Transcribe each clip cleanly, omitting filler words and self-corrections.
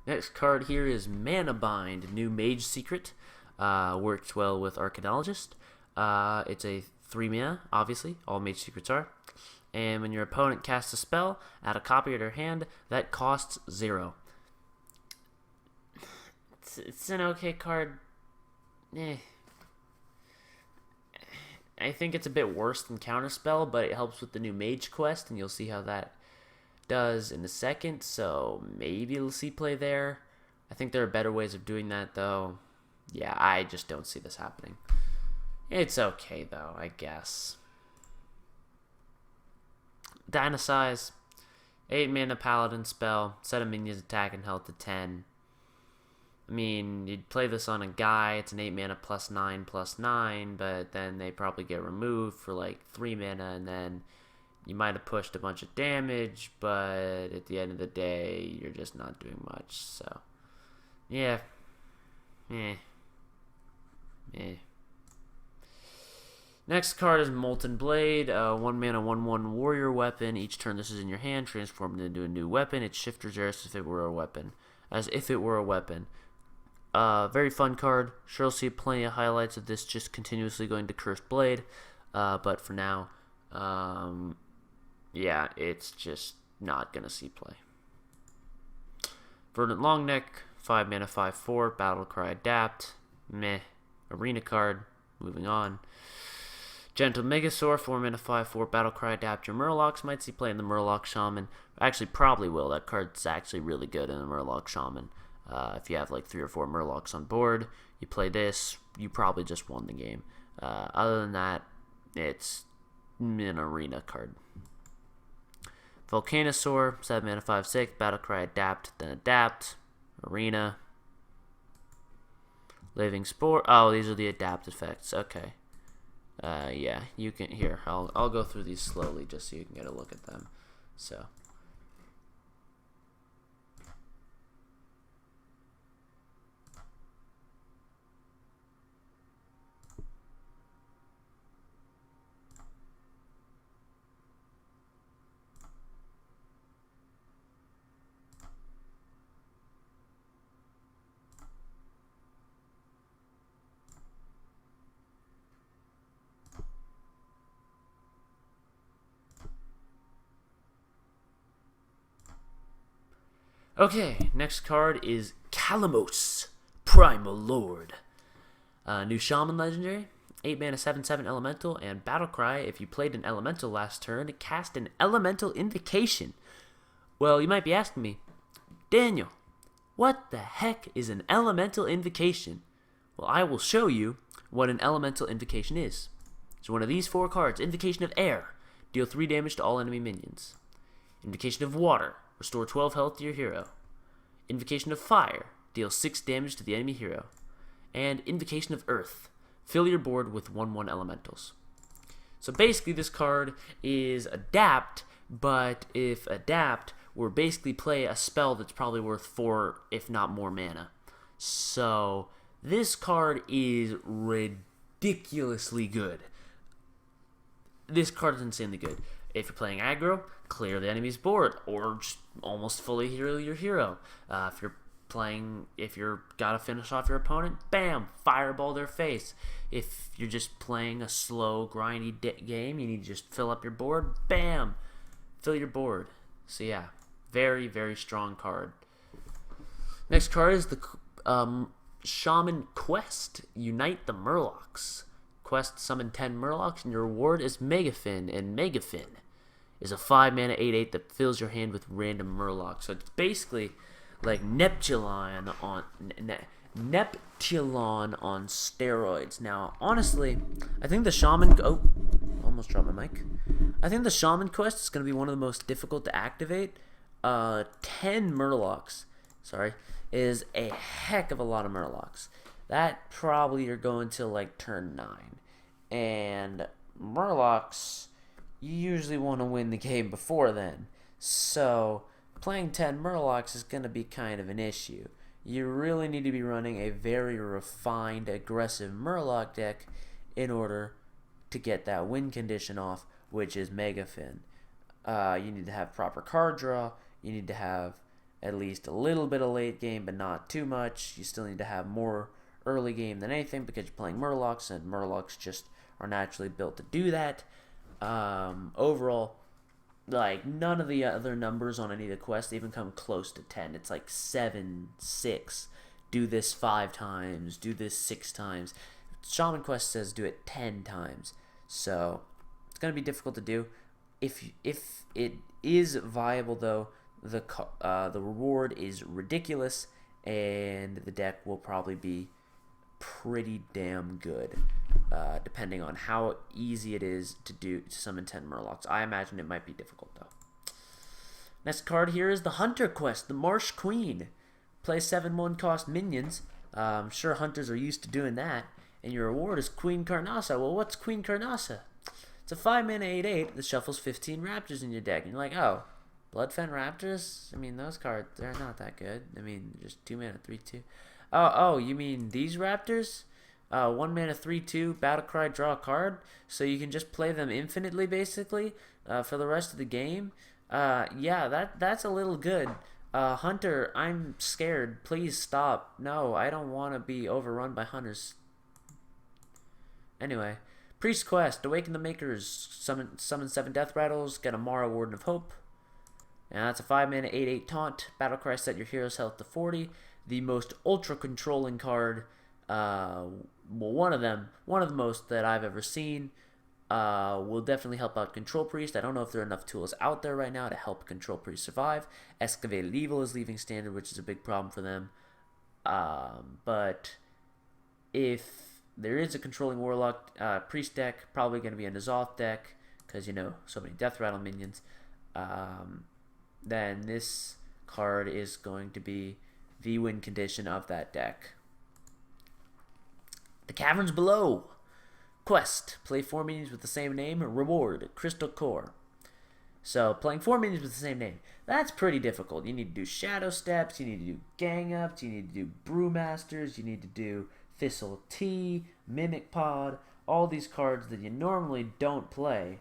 Next card here is Mana Bind, new mage secret. Works well with Archaeologist. It's a 3 mana, obviously. All mage secrets are. And when your opponent casts a spell, add a copy to their hand that costs 0. It's an okay card. I think it's a bit worse than Counterspell, but it helps with the new mage quest, and you'll see how that does in a second, so maybe you'll see play there. I think there are better ways of doing that, though. Yeah, I just don't see this happening. It's okay, though, I guess. Dynasize, 8 mana paladin spell, set a minion's attack and health to 10. I mean, you'd play this on a guy, it's an 8 mana +9/+9, but then they probably get removed for like 3 mana, and then you might have pushed a bunch of damage, but at the end of the day, you're just not doing much, so, yeah, Next card is Molten Blade, 1 mana 1/1 warrior weapon. Each turn this is in your hand, transformed into a new weapon. It's Shifter's Heir as if it were a weapon. Very fun card. Sure, you'll see plenty of highlights of this just continuously going to Cursed Blade, but for now, yeah, it's just not gonna see play. Verdant Longneck, 5 mana 5/4, Battlecry Adapt, meh. Arena card, moving on. Gentle Megasaur, 4 mana 5/4, Battlecry Adapt. Your Murlocs might see play in the Murloc Shaman. Actually, probably will. That card's actually really good in the Murloc Shaman. If you have like 3 or 4 Murlocs on board, you play this, you probably just won the game. Other than that, it's an arena card. Volcanosaur, 7 mana 5/6, Battlecry Adapt, then Adapt. Arena. Living Spore. Oh, these are the adapt effects. Okay. Yeah, you can. Here, I'll go through these slowly just so you can get a look at them. So. Okay, next card is Kalamos, Primal Lord. New Shaman Legendary, 8 mana 7/7 Elemental, and Battlecry. If you played an Elemental last turn, cast an Elemental Invocation. Well, you might be asking me, Daniel, what the heck is an Elemental Invocation? Well, I will show you what an Elemental Invocation is. It's one of these 4 cards. Invocation of Air, deal 3 damage to all enemy minions. Invocation of Water, restore 12 health to your hero. Invocation of Fire, deal 6 damage to the enemy hero. And Invocation of Earth, fill your board with 1/1 elementals. So basically this card is Adapt, but if Adapt were basically play a spell that's probably worth 4, if not more mana. So this card is ridiculously good. This card is insanely good. If you're playing aggro, clear the enemy's board, or just almost fully heal your hero. If you're gotta finish off your opponent, bam, fireball their face. If you're just playing a slow, grindy game, you need to just fill up your board, bam, fill your board. So yeah, very, very strong card. Next card is the Shaman Quest, Unite the Murlocs. Quest, summon 10 Murlocs, and your reward is Megafin, and Megafin is a 5 mana 8/8 that fills your hand with random Murlocs. So it's basically like Neptulon on steroids. Now, honestly, I think the Shaman... Oh, almost dropped my mic. I think the Shaman Quest is going to be one of the most difficult to activate. 10 Murlocs, is a heck of a lot of Murlocs. That probably you're going to like turn 9. And Murlocs, you usually want to win the game before then. So playing 10 Murlocs is going to be kind of an issue. You really need to be running a very refined, aggressive Murloc deck in order to get that win condition off, which is Megafin. You need to have proper card draw. You need to have at least a little bit of late game, but not too much. You still need to have more early game than anything because you're playing Murlocs, and Murlocs just are naturally built to do that. Overall, like, none of the other numbers on any of the quests even come close to 10. It's like 7, 6. Do this 5 times. Do this 6 times. Shaman Quest says do it 10 times. So, it's going to be difficult to do. If it is viable, though, the reward is ridiculous, and the deck will probably be pretty damn good, depending on how easy it is to summon 10 Murlocs. I imagine it might be difficult, though. Next card here is the Hunter Quest, the Marsh Queen. Play 7 1-cost minions. I'm sure hunters are used to doing that. And your reward is Queen Carnassa. Well, what's Queen Carnassa? It's a 5-mana 8/8 that shuffles 15 Raptors in your deck. And you're like, oh, Bloodfen Raptors? I mean, those cards, they're not that good. I mean, just 2-mana 3/2. Oh, you mean these Raptors? 1-mana 3/2, Battlecry, draw a card, so you can just play them infinitely, basically, for the rest of the game. Yeah, that's a little good. Hunter, I'm scared. Please stop. No, I don't want to be overrun by hunters. Anyway, Priest Quest, Awaken the Makers, summon 7 Death Rattles, get a Mara Warden of Hope. And that's a 5-mana 8/8 taunt. Battlecry, set your hero's health to 40. The most ultra controlling card, well, one of the most that I've ever seen, will definitely help out Control Priest. I don't know if there are enough tools out there right now to help Control Priest survive. Excavated Evil is leaving standard, which is a big problem for them. But if there is a controlling Warlock Priest deck, probably going to be a N'Zoth deck, because, you know, so many Death Rattle minions, then this card is going to be the win condition of that deck. The Caverns Below. Quest. Play 4 minions with the same name. Reward. Crystal Core. So, playing 4 minions with the same name. That's pretty difficult. You need to do Shadow Steps. You need to do Gang Ups. You need to do Brewmasters. You need to do Thistle Tea. Mimic Pod. All these cards that you normally don't play,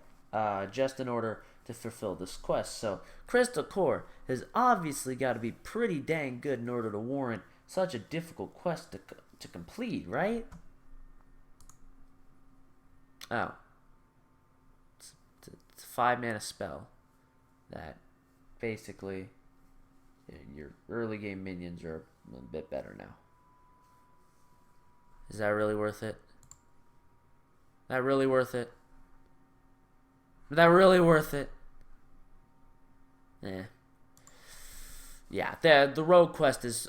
just in order to fulfill this quest. So, Crystal Core has obviously got to be pretty dang good in order to warrant such a difficult quest to complete, right? Oh. It's a 5-mana spell that basically, your early game minions are a little bit better now. Is that really worth it? That really worth it? Is that really worth it? Yeah, the Rogue quest is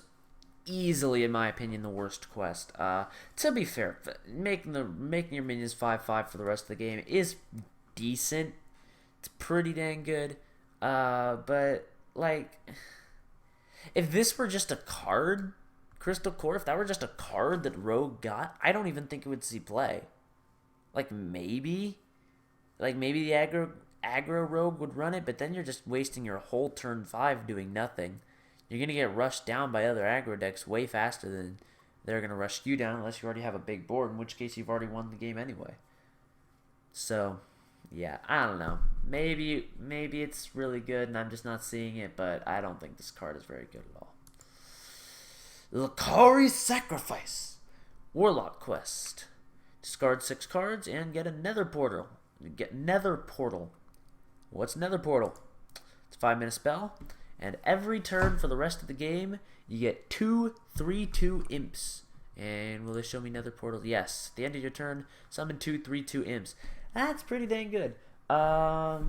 easily, in my opinion, the worst quest. To be fair, making your minions 5/5 for the rest of the game is decent. It's pretty dang good. But like, if this were just a card, Crystal Core, if that were just a card that Rogue got, I don't even think it would see play. Like maybe the aggro Rogue would run it, but then you're just wasting your whole turn 5 doing nothing. You're going to get rushed down by other aggro decks way faster than they're going to rush you down, unless you already have a big board, in which case you've already won the game anyway. So, yeah, I don't know. Maybe it's really good and I'm just not seeing it, but I don't think this card is very good at all. Lakari's Sacrifice. Warlock Quest. Discard 6 cards and get a Nether Portal. What's Nether Portal? It's a 5-mana spell. And every turn for the rest of the game, you get 2 3/2 imps. And will they show me Nether Portal? Yes. At the end of your turn, summon 2 3/2 imps. That's pretty dang good. A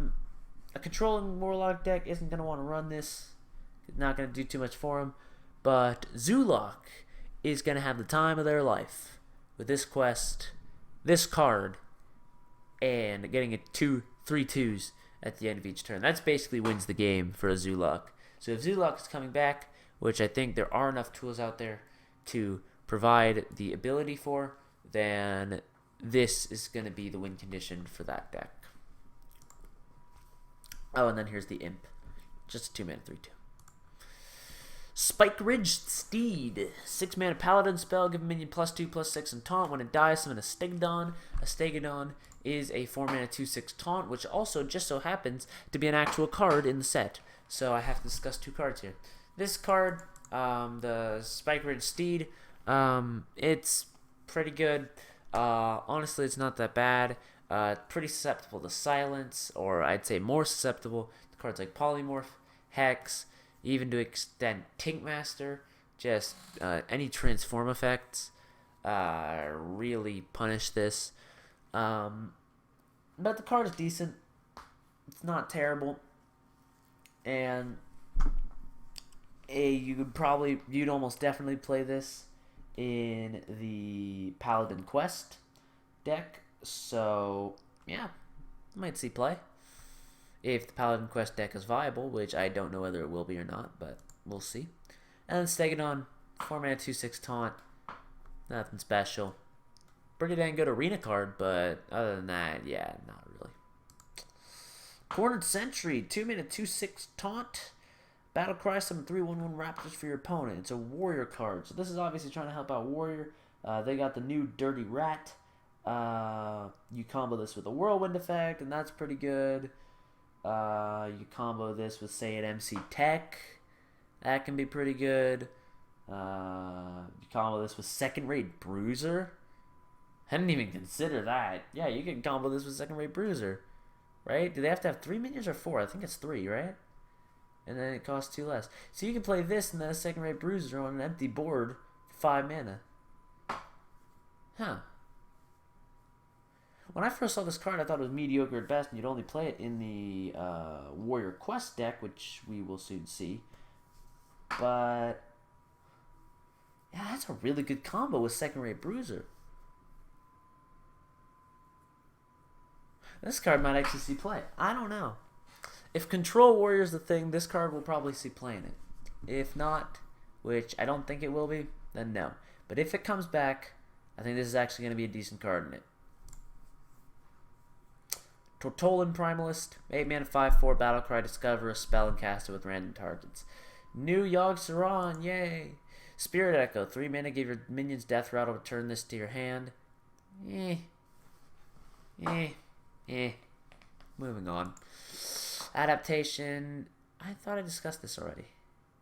controlling Warlock deck isn't going to want to run this. Not going to do too much for them. But Zulok is going to have the time of their life with this quest, this card, and getting a 2 3/2s at the end of each turn. That's basically wins the game for a Zulok. So if Zulok is coming back, which I think there are enough tools out there to provide the ability for, then this is going to be the win condition for that deck. Oh, and then here's the Imp. Just a 2-mana 3/2. Spike Ridge Steed. 6-mana Paladin spell. Give a minion +2/+6 and taunt. When it dies, summon a Stegadon. A Stegadon is a 4-mana 2/6 taunt, which also just so happens to be an actual card in the set. So I have to discuss 2 cards here. This card, the Spike Ridge Steed, it's pretty good. Honestly, it's not that bad. Pretty susceptible to silence, or I'd say more susceptible to cards like Polymorph, Hex, even to extent Tinkmaster. Just any transform effects really punish this. But the card is decent. It's not terrible. And you'd almost definitely play this in the Paladin Quest deck. So, yeah, might see play. If the Paladin Quest deck is viable, which I don't know whether it will be or not, but we'll see. And then Stegodon, 4-mana 2/6 taunt. Nothing special. Pretty dang good arena card, but other than that, yeah, not really. Cornered Sentry, 2-mana 2/6 taunt. Battle Cry, summon 3/1/1 Raptors for your opponent. It's a warrior card. So this is obviously trying to help out warrior. They got the new Dirty Rat. You combo this with a Whirlwind effect, and that's pretty good. You combo this with, say, an MC Tech. That can be pretty good. You combo this with Second Rate Bruiser. I didn't even consider that. Yeah, you can combo this with Second Rate Bruiser. Right? Do they have to have 3 minions or 4? I think it's 3, right? And then it costs 2 less. So you can play this and then a Second Rate Bruiser on an empty board for 5 mana. Huh. When I first saw this card, I thought it was mediocre at best, and you'd only play it in the Warrior Quest deck, which we will soon see. But yeah, that's a really good combo with Second Rate Bruiser. This card might actually see play. I don't know. If Control Warrior is the thing, this card will probably see play in it. If not, which I don't think it will be, then no. But if it comes back, I think this is actually going to be a decent card in it. Tortolan Primalist, 8-mana 5/4 Battlecry, discover a spell and cast it with random targets. New Yogg-Saron, yay! Spirit Echo, 3 mana, give your minions Death Rattle, return this to your hand. Moving on. Adaptation, I thought I discussed this already.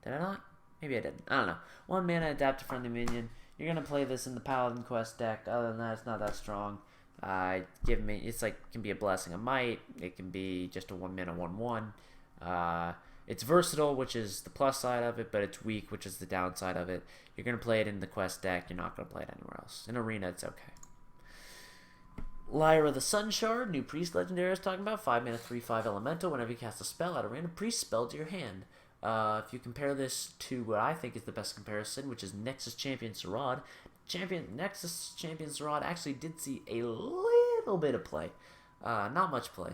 Did I not? Maybe I didn't. I don't know. 1 mana, adapt a friendly minion. You're going to play this in the Paladin Quest deck. Other than that, it's not that strong. It's like, can be a Blessing of Might. It can be just a 1 mana 1/1. It's versatile, which is the plus side of it, but it's weak, which is the downside of it. You're going to play it in the Quest deck. You're not going to play it anywhere else. In Arena, it's okay. Lyra the Sun Shard, new Priest Legendary I was talking about. 5 mana 3/5 Elemental. Whenever you cast a spell, add a random Priest spell to your hand. If you compare this to what I think is the best comparison, which is Nexus Champion Sarad, Nexus Champion Sarad actually did see a little bit of play. Not much play,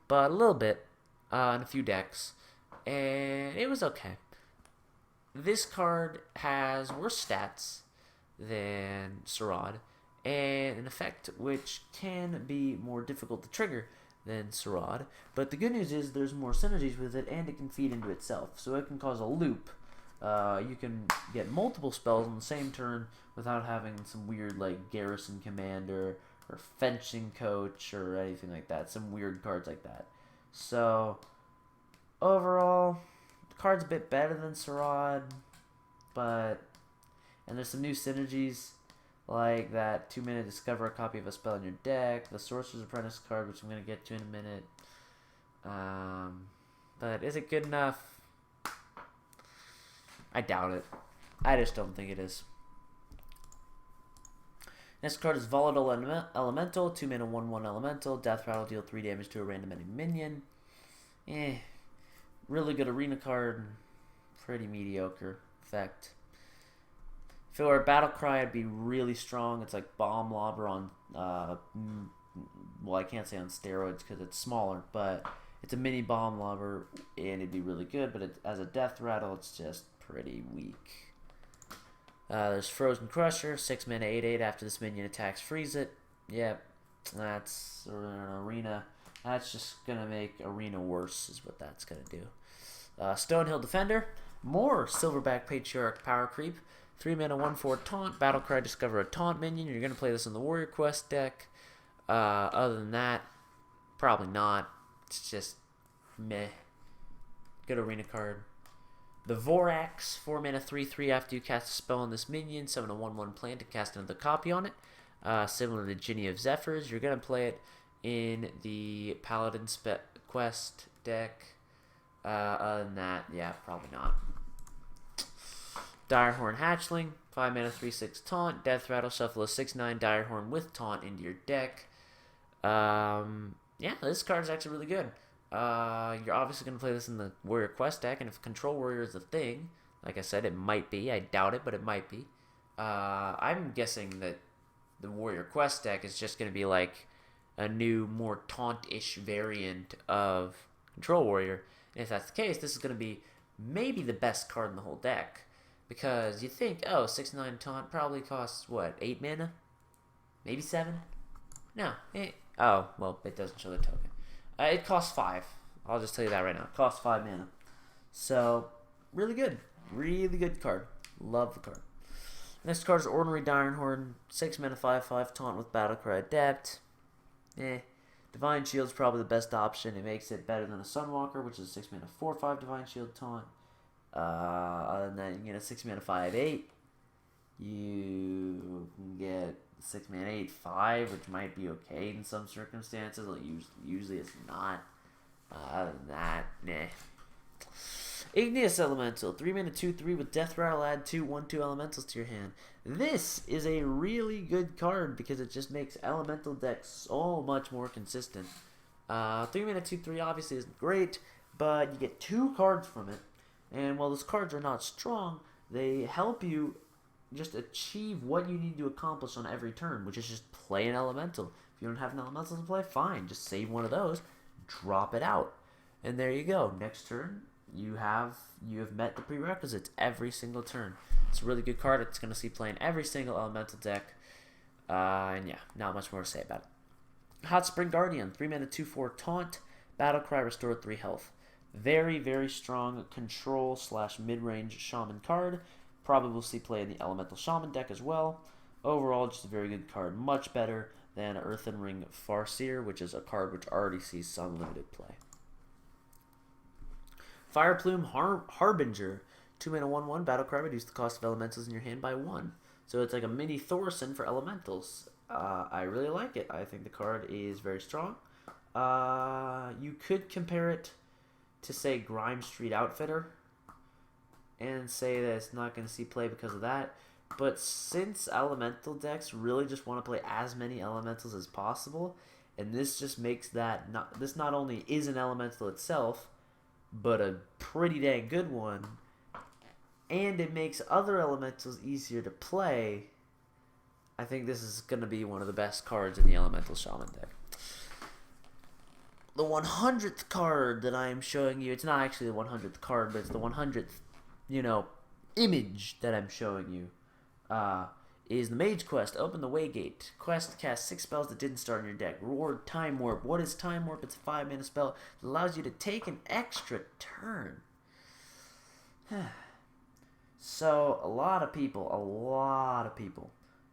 but a little bit in a few decks. And it was okay. This card has worse stats than Sarad, and an effect which can be more difficult to trigger than Sarad. But the good news is there's more synergies with it, and it can feed into itself. So it can cause a loop. You can get multiple spells on the same turn without having some weird like Garrison Commander or Fencing Coach or anything like that. Some weird cards like that. So overall, the card's a bit better than Sarad, and there's some new synergies like that 2 mana discover a copy of a spell in your deck, the Sorcerer's Apprentice card, which I'm going to get to in a minute. But is it good enough? I doubt it. I just don't think it is. Next card is Volatile Elemental, 2 mana 1/1 Elemental, Death Rattle, deal 3 damage to a random enemy minion. Really good arena card, pretty mediocre effect. If it were a Battle Cry, it'd be really strong. It's like Bomb Lobber on, well, I can't say on steroids because it's smaller, but it's a mini Bomb Lobber, and it'd be really good, but as a Death Rattle, it's just pretty weak. There's Frozen Crusher, 6 mana 8/8. After this minion attacks, freeze it. Yep, that's an arena. That's just going to make Arena worse, is what that's going to do. Stonehill Defender, more Silverback Patriarch power creep. 3 mana 1/4 Taunt, Battlecry, discover a Taunt minion. You're going to play this in the Warrior Quest deck. Other than that, probably not. It's just meh. Good arena card. The Vorax, 4 mana 3/3. After you cast a spell on this minion, summon a 1/1 plant to cast another copy on it. Similar to Ginny of Zephyrs, you're going to play it in the Paladin Quest deck. Other than that, yeah, probably not. Direhorn Hatchling, 5 mana 3/6 taunt. Death Rattle, shuffle a 6/9 Direhorn with taunt into your deck. Yeah, this card is actually really good. You're obviously going to play this in the Warrior Quest deck, and if Control Warrior is a thing, like I said, it might be. I doubt it, but it might be. I'm guessing that the Warrior Quest deck is just going to be like a new, more taunt-ish variant of Control Warrior. And if that's the case, this is going to be maybe the best card in the whole deck. Because you think, oh, 6/9 taunt probably costs, what, 8 mana? Maybe 7? No. Oh, well, it doesn't show the token. It costs 5. I'll just tell you that right now. It costs 5 mana. So, really good. Really good card. Love the card. Next card is Ordinary Direhorn. 6 mana 5/5 taunt with Battlecry Adept. Divine Shield's probably the best option. It makes it better than a Sunwalker, which is a 6 mana 4/5 Divine Shield taunt. Other than that, you can get a 6 mana 5/8. You can get 6 mana 8/5, which might be okay in some circumstances. Usually it's not. Other than that, nah. Igneous Elemental, 3 mana 2/3 with Death Rattle, add 2 1/2 elementals to your hand. This is a really good card because it just makes elemental decks so much more consistent. 3 mana 2/3 obviously isn't great, but you get 2 cards from it. And while those cards are not strong, they help you just achieve what you need to accomplish on every turn, which is just play an elemental. If you don't have an elemental to play, fine. Just save one of those, drop it out. And there you go. Next turn, you have met the prerequisites every single turn. It's a really good card. It's going to see play in every single elemental deck. And yeah, not much more to say about it. Hot Spring Guardian, 3 mana 2/4 taunt. Battlecry, restore 3 health. Very, very strong control / mid-range shaman card. Probably will see play in the elemental shaman deck as well. Overall, just a very good card. Much better than Earthen Ring Farseer, which is a card which already sees some limited play. Fireplume Harbinger, 2 mana 1/1 Battlecry, reduce the cost of elementals in your hand by 1. So it's like a mini Thorson for elementals. I really like it. I think the card is very strong. You could compare it to, say, Grime Street Outfitter and say that it's not going to see play because of that. But since elemental decks really just want to play as many elementals as possible, and this just makes that this not only is an elemental itself, but a pretty dang good one, and it makes other elementals easier to play, I think this is going to be one of the best cards in the elemental shaman deck. The 100th card that I am showing you, it's not actually the 100th card, but it's the 100th, image that I'm showing you, is the Mage Quest. Open the Waygate. Quest, cast 6 spells that didn't start in your deck. Reward Time Warp. What is Time Warp? It's a 5 mana spell. It allows you to take an extra turn. So, a lot of people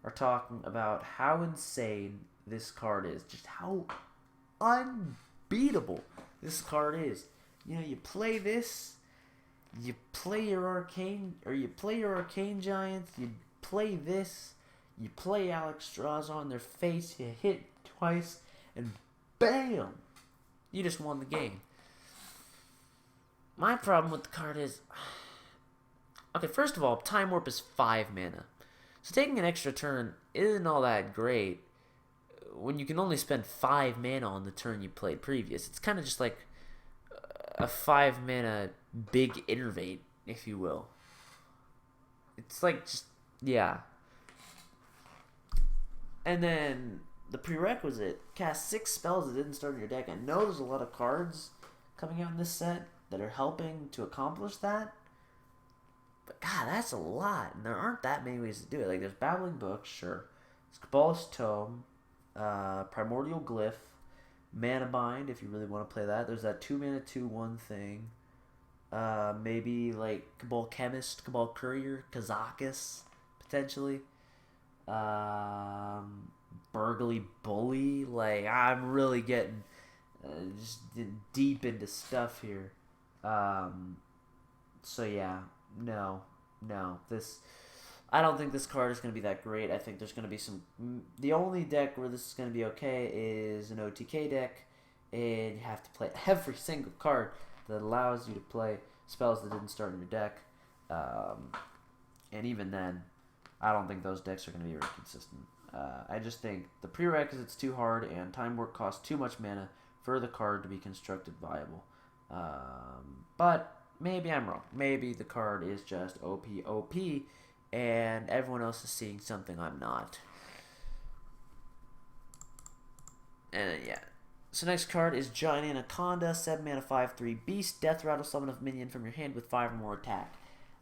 are talking about how insane this card is. Just how unbeatable this card is. You play this, you play your Arcane Giants, you play this, you play Alex Straws on their face, you hit twice, and BAM! You just won the game. My problem with the card is... Okay, first of all, Time Warp is 5 mana. So taking an extra turn isn't all that great when you can only spend 5 mana on the turn you played previous. It's kind of just like a 5 mana big innervate, if you will. It's like just, yeah. And then the prerequisite, cast 6 spells that didn't start in your deck. I know there's a lot of cards coming out in this set that are helping to accomplish that. But God, that's a lot. And there aren't that many ways to do it. Like, there's Babbling Book, sure. There's Kabbalist Tome, Primordial Glyph, Mana Bind, if you really want to play that. There's that 2 mana 2/1 thing. Maybe like Cabal Chemist, Cabal Courier, Kazakis, potentially. Burgly Bully. Like, I'm really getting just deep into stuff here. So yeah, no. I don't think this card is going to be that great. I think there's going to be some... The only deck where this is going to be okay is an OTK deck, and you have to play every single card that allows you to play spells that didn't start in your deck. And even then, I don't think those decks are going to be very consistent. I just think the prerequisite's too hard, and Time Work costs too much mana for the card to be constructed viable. But maybe I'm wrong. Maybe the card is just OP, and everyone else is seeing something I'm not. And yeah. So next card is Giant Anaconda, 7 mana, 5/3 beast, death rattle, summon a minion from your hand with 5 or more attack.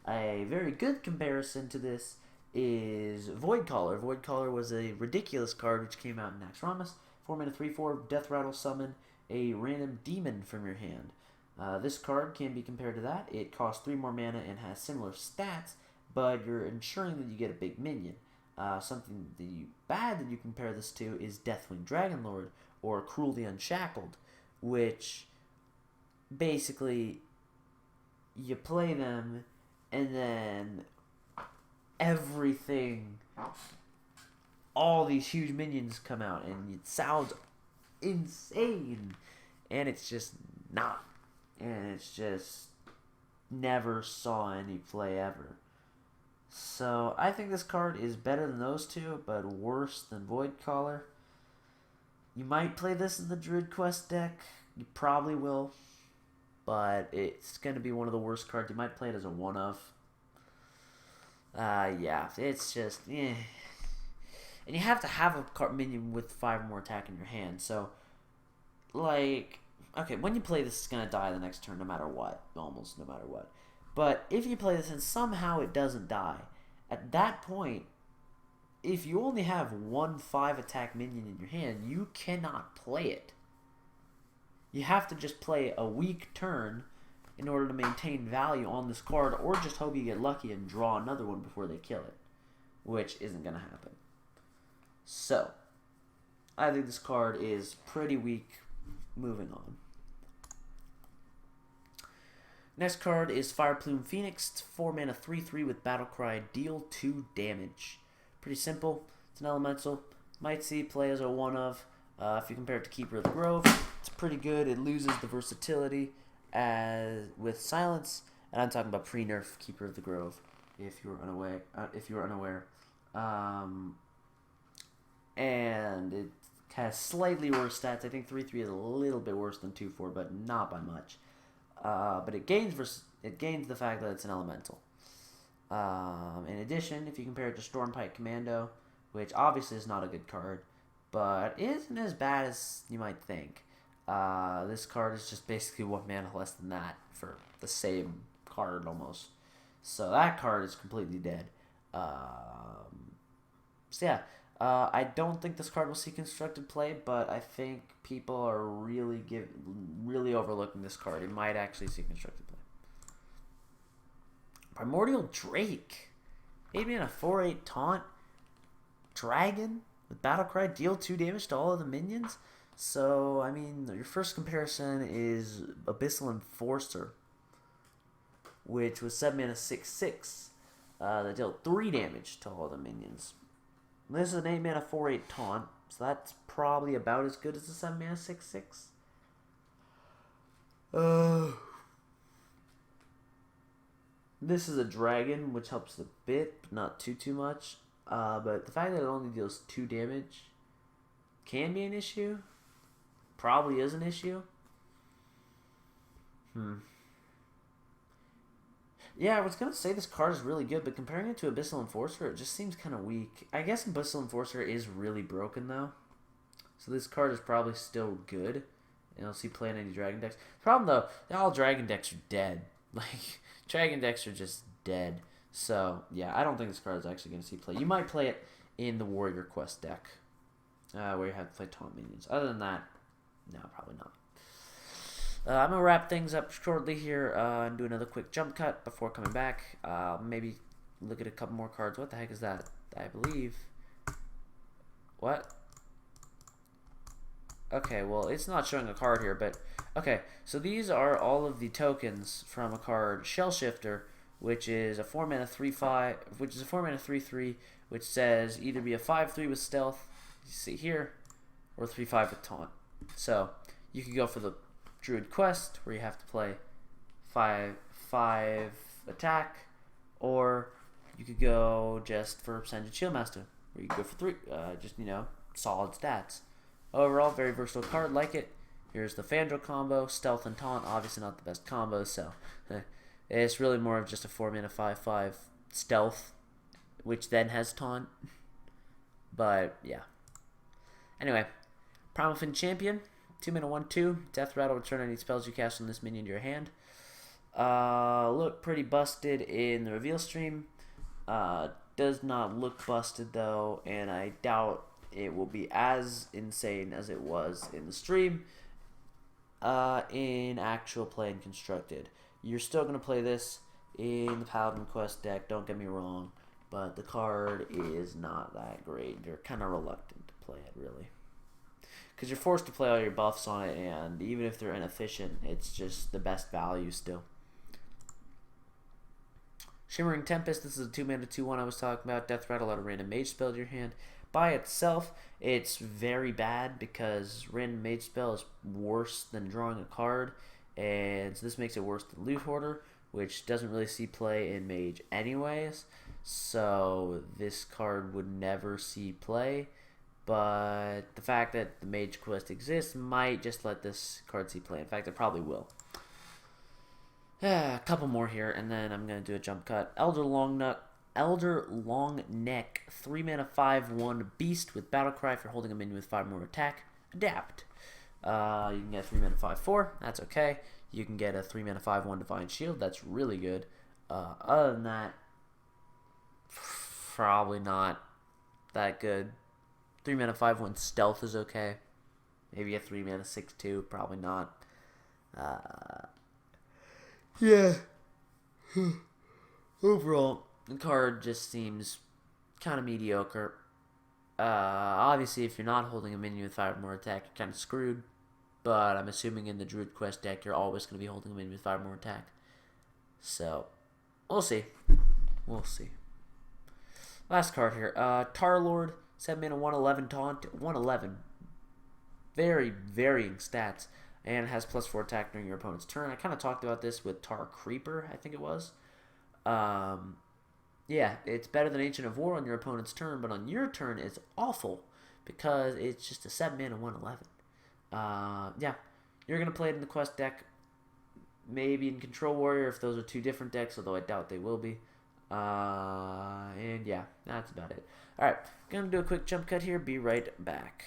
A very good comparison to this is Voidcaller. Voidcaller was a ridiculous card which came out in Naxxramas. 4 mana, 3/4 death rattle, summon a random demon from your hand. This card can be compared to that. It costs 3 more mana and has similar stats, but you're ensuring that you get a big minion. Something bad that you compare this to is Deathwing Dragonlord or Cruel the Unshackled, which basically you play them and then everything, all these huge minions come out and it sounds insane, and it's just not. And it's just never saw any play ever. So I think this card is better than those two, but worse than Voidcaller. You might play this in the Druid Quest deck. You probably will. But it's going to be one of the worst cards. You might play it as a one-of. Yeah, it's just... eh. And you have to have a card minion with 5 or more attack in your hand. So, like... Okay, when you play this, it's going to die the next turn no matter what. Almost no matter what. But if you play this and somehow it doesn't die, at that point, if you only have 1 5 attack minion in your hand, you cannot play it. You have to just play a weak turn in order to maintain value on this card, or just hope you get lucky and draw another one before they kill it, which isn't going to happen. So, I think this card is pretty weak. Moving on. Next card is Fireplume Phoenix, 4 mana, 3/3 with Battlecry, deal 2 damage. Pretty simple. It's an elemental. Might see play as a one-of. If you compare it to Keeper of the Grove, it's pretty good. It loses the versatility with Silence, and I'm talking about pre-nerf Keeper of the Grove. If you were unaware, and it has slightly worse stats. I think 3/3 is a little bit worse than 2/4, but not by much. But it gains the fact that it's an elemental. In addition, if you compare it to Stormpike Commando, which obviously is not a good card, but isn't as bad as you might think. This card is just basically 1 mana less than that for the same card almost. So that card is completely dead. So yeah, I don't think this card will see constructed play, but I think people are really overlooking this card. It might actually see constructed play. Primordial Drake. 8 mana, 4/8 taunt. Dragon with Battlecry, deal 2 damage to all of the minions. So, I mean, your first comparison is Abyssal Enforcer, which was 7 mana, 6/6. That dealt 3 damage to all the minions. This is an 8 mana, 4/8 taunt, so that's probably about as good as the 7 mana, 6/6. This is a dragon, which helps a bit, but not too much. But the fact that it only deals 2 damage can be an issue. Probably is an issue. Yeah, I was going to say this card is really good, but comparing it to Abyssal Enforcer, it just seems kind of weak. I guess Abyssal Enforcer is really broken, though. So this card is probably still good. And I'll see playing any dragon decks. The problem, though, all dragon decks are dead. Like, dragon decks are just dead. So, yeah, I don't think this card is actually going to see play. You might play it in the Warrior Quest deck, where you have to play taunt minions. Other than that, no, probably not. I'm going to wrap things up shortly here and do another quick jump cut before coming back. Maybe look at a couple more cards. What the heck is that? I believe... What? Okay, well, it's not showing a card here, but okay. So these are all of the tokens from a card Shell Shifter, which is a 4-mana 3/5, which is a 4-mana 3/3, which says either be a 5/3 with stealth, you see here, or 3/5 with taunt. So you could go for the Druid Quest, where you have to play 5/5 attack, or you could go just for Ascended Shieldmaster, where you could go for 3, just, you know, solid stats. Overall, very versatile card, like it. Here's the Fandral combo, Stealth and Taunt, obviously not the best combos, so it's really more of just a 4-mana 5/5 Stealth, which then has Taunt. But, yeah. Anyway, Primal Fin Champion, 2-mana 1/2, Death Rattle, return any spells you cast on this minion to your hand. Look pretty busted in the reveal stream. Does not look busted, though, and I doubt it will be as insane as it was in the stream in actual play and constructed. You're still going to play this in the Paladin Quest deck, don't get me wrong, but the card is not that great. You're kind of reluctant to play it, really, because you're forced to play all your buffs on it, and even if they're inefficient, it's just the best value still. Shimmering Tempest, this is a 2-mana 2/1 I was talking about. Death Rattle, out a random mage spell to your hand. By itself, it's very bad because random mage spell is worse than drawing a card, and so this makes it worse than Loot Hoarder, which doesn't really see play in mage anyways, so this card would never see play, but the fact that the mage quest exists might just let this card see play. In fact, it probably will. A couple more here, and then I'm going to do a jump cut. Elder Longneck, 3-mana 5/1 Beast with Battlecry for holding a minion with 5 more attack. Adapt. You can get a 3-mana 5/4. That's okay. You can get a 3-mana 5/1 Divine Shield. That's really good. Other than that, probably not that good. 3-mana 5/1 Stealth is okay. Maybe a 3-mana 6/2. Probably not. Yeah. Overall, the card just seems kind of mediocre. Obviously, if you're not holding a minion with 5 more attack, you're kind of screwed. But I'm assuming in the Druid Quest deck, you're always going to be holding a minion with 5 more attack. So, we'll see. We'll see. Last card here. Tarlord, 7-mana 1/11 Taunt. 1/11. Very varying stats. And has +4 attack during your opponent's turn. I kind of talked about this with Tar Creeper, I think it was. Yeah, it's better than Ancient of War on your opponent's turn, but on your turn, it's awful because it's just a 7-mana 1/11. Yeah, you're going to play it in the Quest deck, maybe in Control Warrior if those are 2 different decks, although I doubt they will be. And yeah, that's about it. Alright, going to do a quick jump cut here, be right back.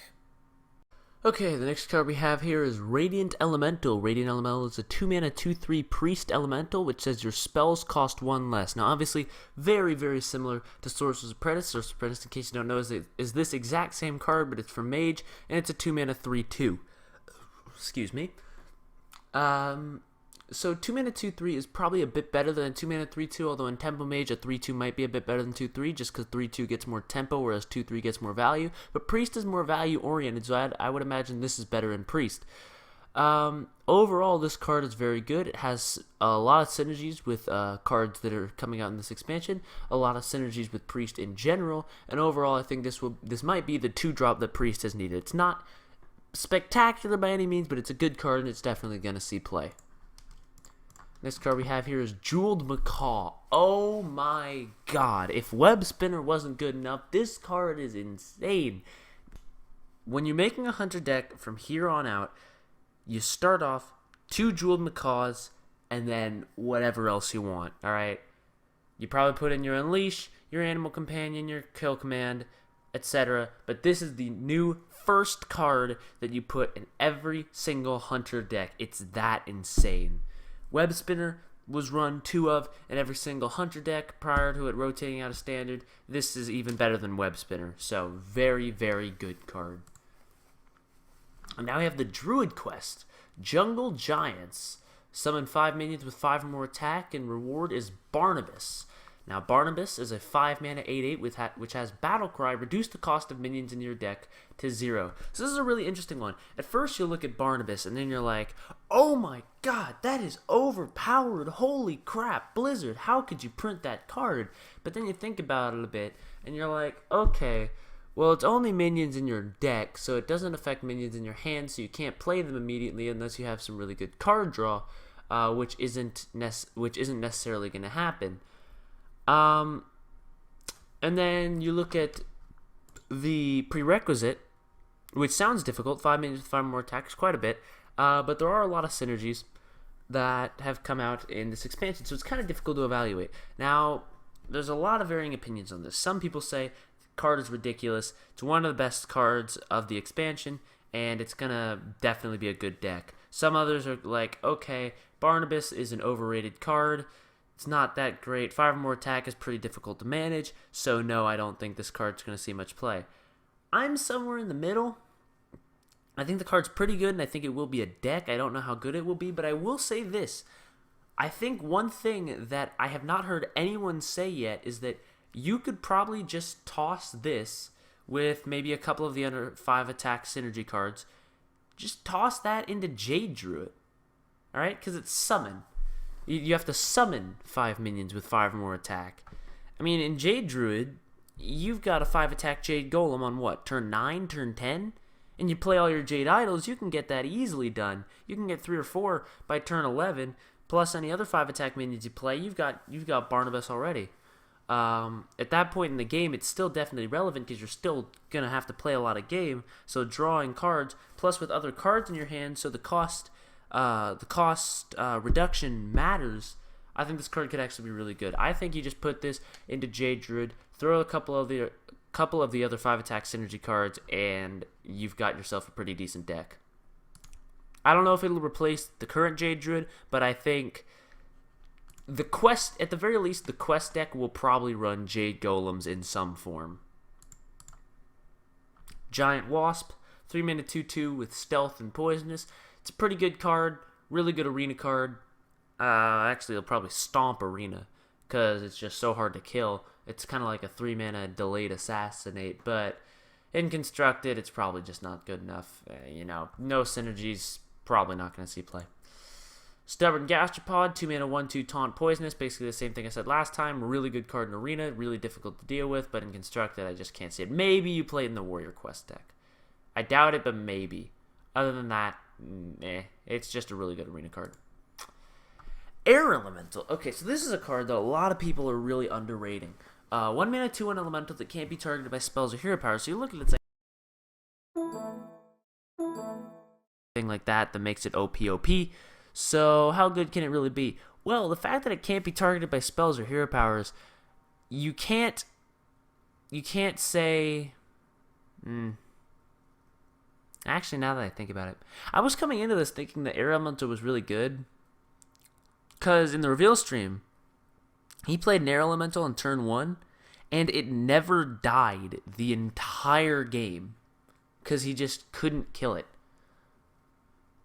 Okay, the next card we have here is Radiant Elemental. Radiant Elemental is a 2-mana 2/3 Priest Elemental, which says your spells cost 1 less. Now, obviously, very, very similar to Sorcerer's Apprentice. Sorcerer's Apprentice, in case you don't know, is this exact same card, but it's for Mage, and it's a 2-mana 3/2. Excuse me. So 2-mana 2/3 is probably a bit better than a 2-mana 3/2, although in Tempo Mage, a 3/2 might be a bit better than 2/3, just because 3/2 gets more tempo, whereas 2/3 gets more value. But Priest is more value-oriented, so I would imagine this is better in Priest. Overall, this card is very good. It has a lot of synergies with cards that are coming out in this expansion, a lot of synergies with Priest in general, and overall, I think this might be the 2-drop that Priest has needed. It's not spectacular by any means, but it's a good card, and it's definitely going to see play. Next card we have here is Jeweled Macaw. Oh my god. If Web Spinner wasn't good enough, this card is insane. When you're making a Hunter deck from here on out, you start off 2 Jeweled Macaws and then whatever else you want, alright? You probably put in your Unleash, your Animal Companion, your Kill Command, etc. But this is the new first card that you put in every single Hunter deck. It's that insane. Web Spinner was run 2 of in every single Hunter deck prior to it rotating out of Standard. This is even better than Web Spinner, so very, very good card. And now we have the Druid Quest, Jungle Giants. Summon 5 minions with 5 or more attack, and reward is Barnabas. Now, Barnabas is a 5 mana 8/8 which has Battle Cry, reduce the cost of minions in your deck to 0. So this is a really interesting one. At first, you'll look at Barnabas, and then you're like, oh my god, that is overpowered. Holy crap, Blizzard, how could you print that card? But then you think about it a bit, and you're like, okay, well, it's only minions in your deck, so it doesn't affect minions in your hand, so you can't play them immediately unless you have some really good card draw, which isn't necessarily going to happen. And then you look at the prerequisite, which sounds difficult. 5 minions with 5 more attacks, quite a bit. But there are a lot of synergies that have come out in this expansion, so it's kind of difficult to evaluate. Now, there's a lot of varying opinions on this. Some people say the card is ridiculous. It's one of the best cards of the expansion, and it's going to definitely be a good deck. Some others are like, okay, Barnabas is an overrated card. It's not that great. 5 or more attack is pretty difficult to manage, so no, I don't think this card's going to see much play. I'm somewhere in the middle. I think the card's pretty good, and I think it will be a deck. I don't know how good it will be, but I will say this. I think one thing that I have not heard anyone say yet is that you could probably just toss this with maybe a couple of the under 5 attack synergy cards. Just toss that into Jade Druid. Alright? Because it's summon. You have to summon 5 minions with 5 or more attack. I mean, in Jade Druid, you've got a 5 attack Jade Golem on what? Turn 9, turn 10? And you play all your Jade Idols, you can get that easily done. You can get 3 or 4 by turn 11, plus any other 5 attack minions you play, you've got Barnabas already. At that point in the game, it's still definitely relevant because you're still going to have to play a lot of game, so drawing cards, plus with other cards in your hand, so the cost reduction matters. I think this card could actually be really good. I think you just put this into Jade Druid, throw a couple of the other 5 attack synergy cards, and you've got yourself a pretty decent deck. I don't know if it'll replace the current Jade Druid, but I think the quest, at the very least, the quest deck will probably run Jade Golems in some form. Giant Wasp, 3 mana 2/2 with stealth and poisonous. It's a pretty good card, really good arena card. Actually, it'll probably stomp arena because it's just so hard to kill. It's kind of like a 3 mana delayed assassinate, but in constructed, it's probably just not good enough. No synergies, probably not going to see play. Stubborn Gastropod, 2 mana 1/2 taunt poisonous, basically the same thing I said last time. Really good card in arena, really difficult to deal with, but in constructed, I just can't see it. Maybe you play it in the Warrior Quest deck. I doubt it, but maybe. Other than that, it's just a really good arena card. Air Elemental. Okay, so this is a card that a lot of people are really underrating. 1 mana 2/1 elemental that can't be targeted by spells or hero power. So you look at it, it's like thing like that makes it OP. So how good can it really be? Well, the fact that it can't be targeted by spells or hero powers, you can't say. Actually, now that I think about it, I was coming into this thinking that Air Elemental was really good. Because in the reveal stream, he played an Air Elemental on turn 1, and it never died the entire game. Because he just couldn't kill it.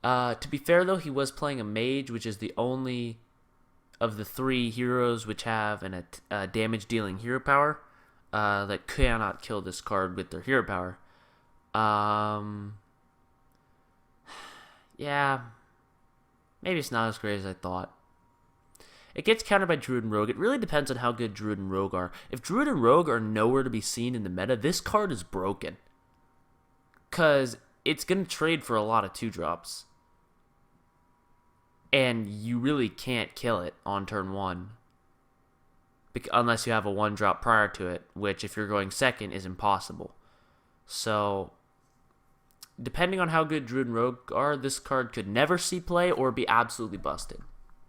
To be fair, though, he was playing a Mage, which is the only of the 3 heroes which have a damage-dealing hero power that cannot kill this card with their hero power. Yeah, maybe it's not as great as I thought. It gets countered by Druid and Rogue. It really depends on how good Druid and Rogue are. If Druid and Rogue are nowhere to be seen in the meta, this card is broken. Because it's going to trade for a lot of 2-drops. And you really can't kill it on turn 1. Unless you have a 1-drop prior to it, which if you're going second is impossible. So, depending on how good Druid and Rogue are, this card could never see play or be absolutely busted.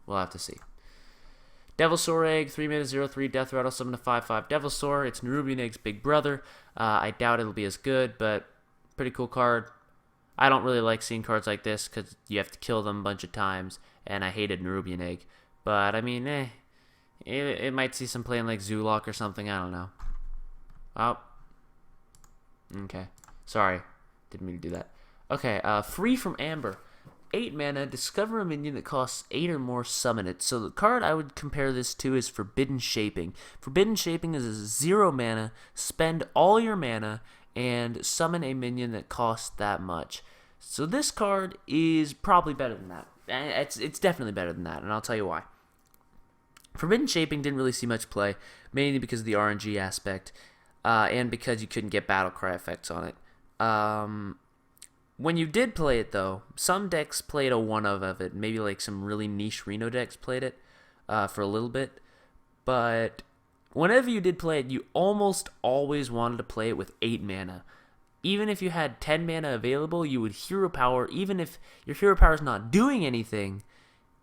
We'll have to see. Devilsaur Egg, 3 mana 0/3, Death Rattle, summon a 5/5 Devilsaur. It's Nerubian Egg's big brother. I doubt it'll be as good, but pretty cool card. I don't really like seeing cards like this because you have to kill them a bunch of times, and I hated Nerubian Egg. But, I mean, it might see some play in like Zoolock or something, I don't know. Oh. Okay. Sorry. Didn't mean to do that. Okay, Free from Amber. 8 mana, discover a minion that costs 8 or more, summon it. So the card I would compare this to is Forbidden Shaping. Forbidden Shaping is a 0 mana, spend all your mana, and summon a minion that costs that much. So this card is probably better than that. It's definitely better than that, and I'll tell you why. Forbidden Shaping didn't really see much play, mainly because of the RNG aspect, and because you couldn't get Battlecry effects on it. When you did play it, though, some decks played a one-of it. Maybe like some really niche Reno decks played it for a little bit. But whenever you did play it, you almost always wanted to play it with 8 mana. Even if you had 10 mana available, you would Hero Power, even if your Hero Power is not doing anything,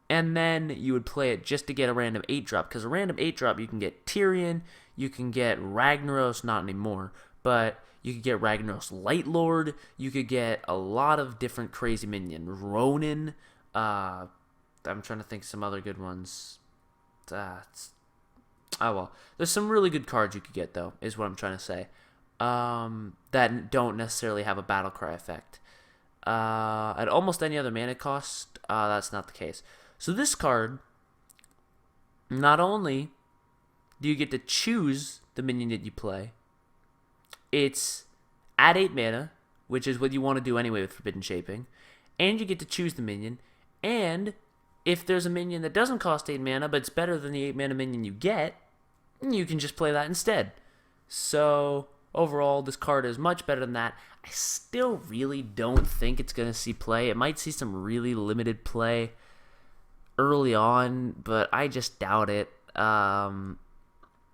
and then you would play it just to get a random 8-drop. Because a random 8-drop, you can get Tyrion, you can get Ragnaros, not anymore, but you could get Ragnaros Lightlord, you could get a lot of different crazy minions. Ronin, I'm trying to think of some other good ones. Oh well, there's some really good cards you could get, though, is what I'm trying to say. That don't necessarily have a Battlecry effect. At almost any other mana cost, that's not the case. So this card, not only do you get to choose the minion that you play, it's at 8 mana, which is what you want to do anyway with Forbidden Shaping, and you get to choose the minion, and if there's a minion that doesn't cost 8 mana, but it's better than the 8 mana minion you get, you can just play that instead. So overall, this card is much better than that. I still really don't think it's going to see play. It might see some really limited play early on, but I just doubt it.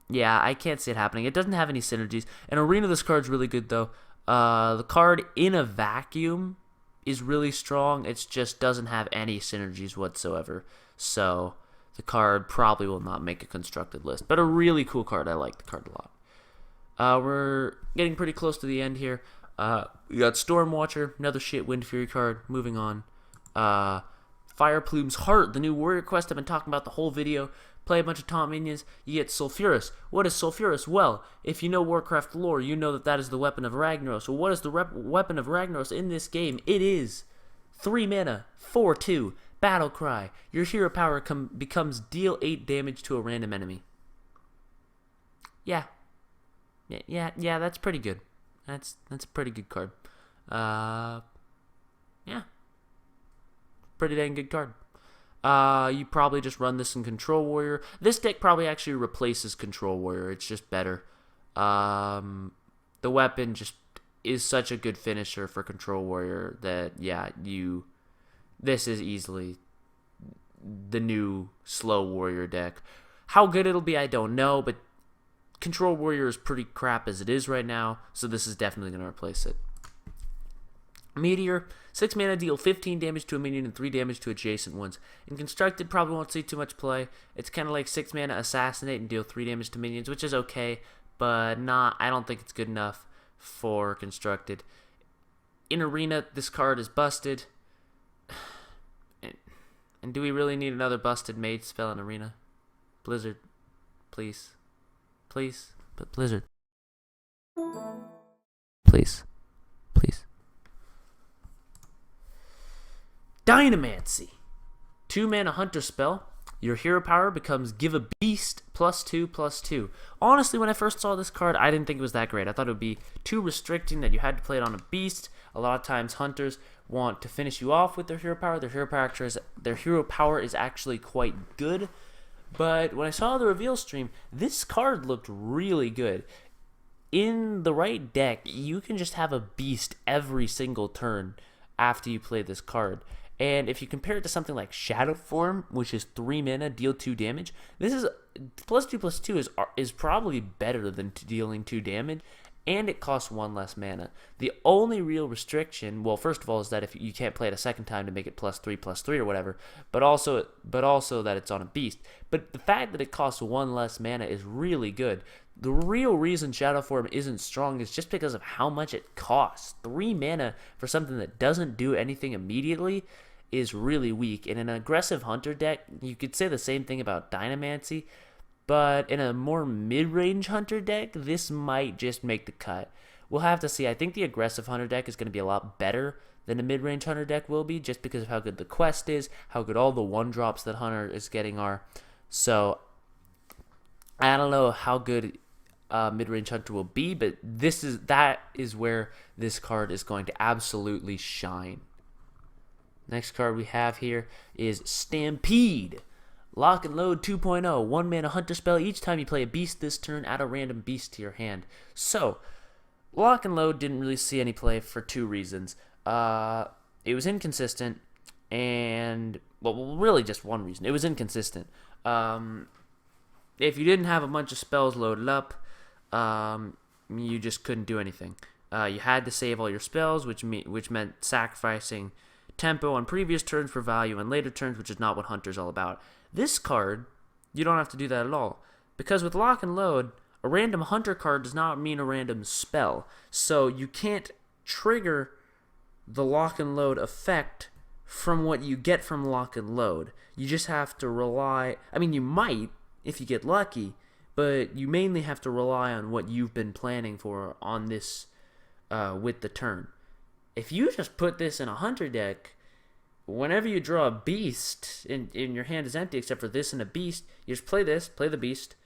Yeah, I can't see it happening. It doesn't have any synergies. In Arena, this card's really good, though. The card in a vacuum is really strong. It just doesn't have any synergies whatsoever. So the card probably will not make a constructed list. But a really cool card. I like the card a lot. We're getting pretty close to the end here. We got Stormwatcher, another shit Wind Fury card. Moving on. Fireplume's Heart, the new warrior quest I've been talking about the whole video. Play a bunch of taunt minions, you get Sulfuras. What is Sulfuras? Well, if you know Warcraft lore, you know that that is the weapon of Ragnaros. So what is the weapon of Ragnaros in this game? It is 3 mana, 4/2, Battlecry. Your hero power becomes deal 8 damage to a random enemy. Yeah, that's pretty good. That's a pretty good card. Yeah. Pretty dang good card. You probably just run this in Control Warrior. This deck probably actually replaces Control Warrior. It's just better. The weapon just is such a good finisher for Control Warrior that, yeah, this is easily the new slow Warrior deck. How good it'll be, I don't know, but Control Warrior is pretty crap as it is right now, so this is definitely going to replace it. Meteor, 6 mana, deal 15 damage to a minion and 3 damage to adjacent ones. In Constructed, probably won't see too much play. It's kind of like 6 mana, Assassinate, and deal 3 damage to minions, which is okay, but I don't think it's good enough for Constructed. In Arena, this card is busted. And do we really need another busted mage spell in Arena? Blizzard, please. Please, but Blizzard. Please. Dynamancy. 2 mana hunter spell. Your hero power becomes give a beast +2/+2. Honestly, when I first saw this card, I didn't think it was that great. I thought it would be too restricting that you had to play it on a beast. A lot of times hunters want to finish you off with their hero power. Their hero power is actually quite good. But when I saw the reveal stream, this card looked really good. In the right deck, you can just have a beast every single turn after you play this card. And if you compare it to something like Shadow Form, which is 3 mana, deal 2 damage, this is +2/+2 is probably better than dealing 2 damage, and it costs 1 less mana. The only real restriction, well, first of all, is that if you can't play it a second time to make it +3/+3 or whatever, but also that it's on a beast. But the fact that it costs 1 less mana is really good. The real reason Shadow Form isn't strong is just because of how much it costs. 3 mana for something that doesn't do anything immediately is really weak. In an aggressive hunter deck, you could say the same thing about Dynamancy, but in a more mid-range hunter deck, this might just make the cut. We'll have to see. I think the aggressive hunter deck is going to be a lot better than a mid-range Hunter deck will be, just because of how good the quest is, how good all the 1-drops that Hunter is getting are. So I don't know how good mid-range Hunter will be, but that is where this card is going to absolutely shine. Next card we have here is Stampede. Lock and Load 2.0. 1 mana Hunter spell. Each time you play a beast this turn, add a random beast to your hand. So, Lock and Load didn't really see any play for 2 reasons. It was inconsistent, and, well, really just one reason. It was inconsistent. If you didn't have a bunch of spells loaded up, you just couldn't do anything. You had to save all your spells, which meant sacrificing tempo on previous turns for value and later turns, which is not what Hunter's all about. This card, you don't have to do that at all, because with Lock and Load, a random Hunter card does not mean a random spell, so you can't trigger the Lock and Load effect from what you get from Lock and Load. You just have to rely, I mean, you might, if you get lucky, but you mainly have to rely on what you've been planning for on this, with the turn. If you just put this in a Hunter deck, whenever you draw a beast and your hand is empty except for this and a beast, you just play this, play the beast.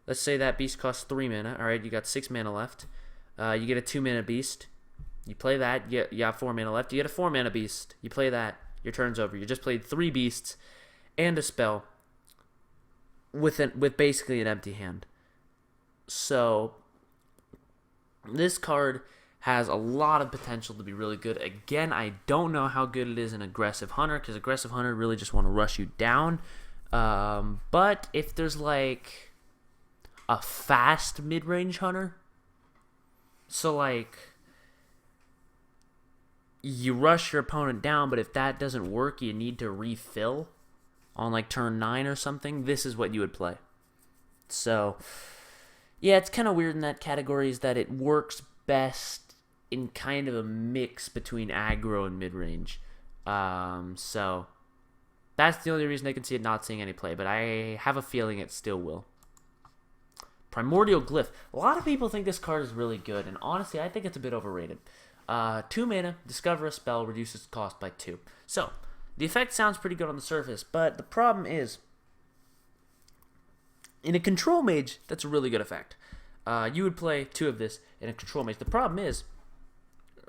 Let's say that beast costs 3 mana. Alright, you got 6 mana left. You get a 2 mana beast. You play that, you have 4 mana left. You get a 4 mana beast. You play that, your turn's over. You just played 3 beasts and a spell with basically an empty hand. So, this card has a lot of potential to be really good. Again, I don't know how good it is in Aggressive Hunter, because Aggressive Hunter really just want to rush you down. But if there's like a fast mid-range Hunter, so like you rush your opponent down, but if that doesn't work, you need to refill on like turn 9 or something, this is what you would play. So yeah, it's kind of weird in that category is that it works best in kind of a mix between aggro and mid-range. So that's the only reason I can see it not seeing any play, but I have a feeling it still will. Primordial Glyph. A lot of people think this card is really good, and honestly, I think it's a bit overrated. 2 mana, discover a spell, reduces cost by 2. So, the effect sounds pretty good on the surface, but the problem is, in a Control Mage, that's a really good effect. You would play 2 of this in a Control Mage. The problem is,